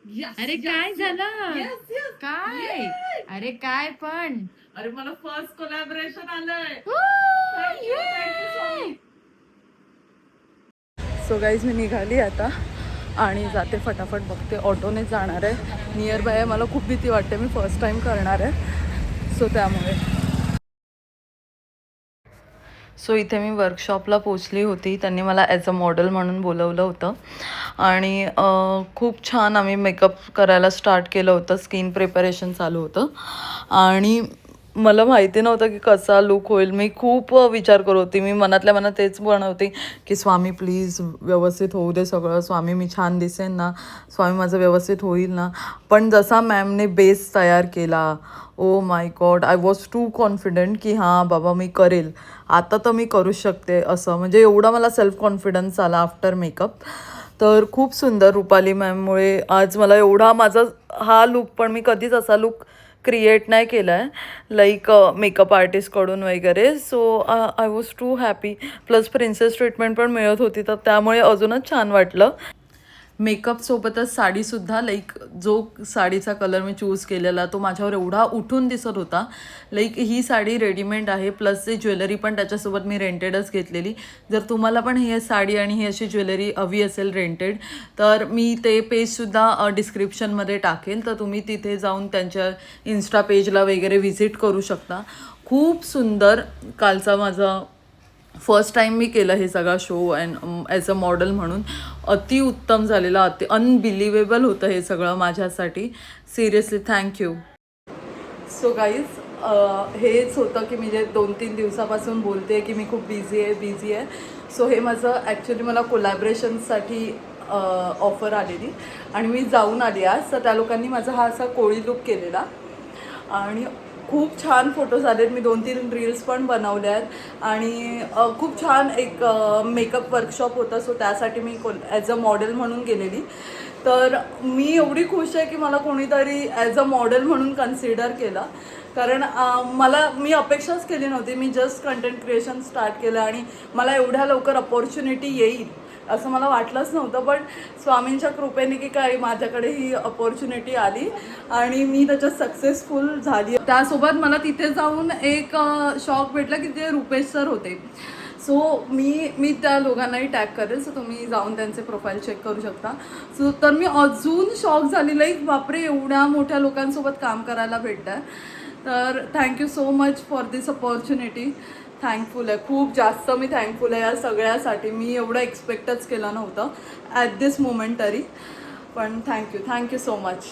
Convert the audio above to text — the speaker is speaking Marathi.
अरे काय झालं? काय? अरे काय पण? अरे मला फर्स्ट कोलॅबरेशन आलंय. सो गाईज मी निघाली आता आणि जाते फटाफट बघते ऑटोने जाणार आहे. नियर बाय आहे. मला खूप भीती वाटते. मी फर्स्ट टाइम करणार आहे सो त्यामुळे. सो इथे मी वर्कशॉपला पोचली होती. त्यांनी मला ॲज अ मॉडेल म्हणून बोलवलं होतं आणि खूप छान आम्ही मेकअप करायला स्टार्ट केलं होतं. स्किन प्रिपरेशन चालू होतं आणि मला माहिती नव्हतं की कसा लुक होईल. मी खूप विचार करत होती. मी मनातल्या मनात तेच बनवते की स्वामी प्लीज व्यवस्थित होऊ दे सगळं. स्वामी मी छान दिसेन ना, स्वामी माझं व्यवस्थित होईल ना. पण जसा मॅमने बेस तयार केला, oh my god, I was too confident की हां बाबा मी करेल, आता तर मी करू शकते असं. म्हणजे एवढा मला सेल्फ कॉन्फिडन्स आला आफ्टर मेकअप. तर खूप सुंदर रुपाली मॅममुळे आज मला एवढा माझा हा लुक, पण मी कधीच असा लुक क्रिएट नाही केला आहे लाईक मेकअप आर्टिस्टकडून वगैरे. So I was too happy. Plus princess treatment पण मिळत होती तर त्यामुळे अजूनच छान वाटलं. मेकअपसोबतच साडीसुद्धा लाईक जो साडीचा कलर मी चूज केलेला तो माझ्यावर एवढा उठून दिसत होता. लाईक ही साडी रेडीमेड आहे प्लस ही ज्वेलरी पण त्याच्यासोबत मी रेंटेडच घेतलेली. जर तुम्हाला पण ही साडी आणि ही अशी ज्वेलरी हवी असेल रेंटेड तर मी ते पेजसुद्धा डिस्क्रिप्शनमध्ये टाकेल, तर तुम्ही तिथे जाऊन त्यांच्या इन्स्टा पेजला वगैरे व्हिजिट करू शकता. खूप सुंदर कालचा माझा फर्स्ट टाईम मी केलं हे सगळा show and as a model म्हणून अतिउत्तम झालेलं, अनबिलिव्हेबल होतं हे सगळं माझ्यासाठी. Seriously thank you. सो गाईज हेच होतं की मी जे 2-3 दिवसापासून बोलते की मी खूप बिझी आहे. सो हे माझं ॲक्च्युली मला कोलॅबरेशनसाठी ऑफर आलेली आणि मी जाऊन आली आज. तर त्या लोकांनी माझा हा असा कोळी लुक केलेला आणि खूप छान फोटोज आलेत. मी 2-3 रील्स पण बनवल्या आहेत आणि खूप छान एक मेकअप वर्कशॉप होतं. सो त्यासाठी मी ॲज अ मॉडेल म्हणून गेलेली. तर मी एवढी खुश आहे की मला कोणीतरी ॲज अ मॉडेल म्हणून कन्सिडर केलं. कारण मी अपेक्षाच केली नव्हती. मी जस्ट कंटेंट क्रिएशन स्टार्ट केलं आणि मला एवढ्या लवकर अपॉर्च्युनिटी येईल असं मला वाटलंच नव्हतं. पण स्वामींच्या कृपेने की काय माझ्याकडे ही अपॉर्च्युनिटी आली आणि मी त्याच्यात सक्सेसफुल झाली. त्यासोबत मला तिथे जाऊन एक शॉक भेटला की ते रुपेश सर होते. सो मी त्या दोघांनाही टॅग करेल, सो तुम्ही जाऊन त्यांचे प्रोफाईल चेक करू शकता. सो तर मी अजून शॉक झाली लाईक बापरे एवढ्या मोठ्या लोकांसोबत काम करायला भेटतं आहे. तर thank you so much for this opportunity. Thankful आहे, खूप जास्त मी थँकफुल आहे या सगळ्यासाठी. मी एवढं एक्सपेक्टच केलं नव्हतं ॲट दिस मोमेंट तरी. पण थँक्यू सो मच.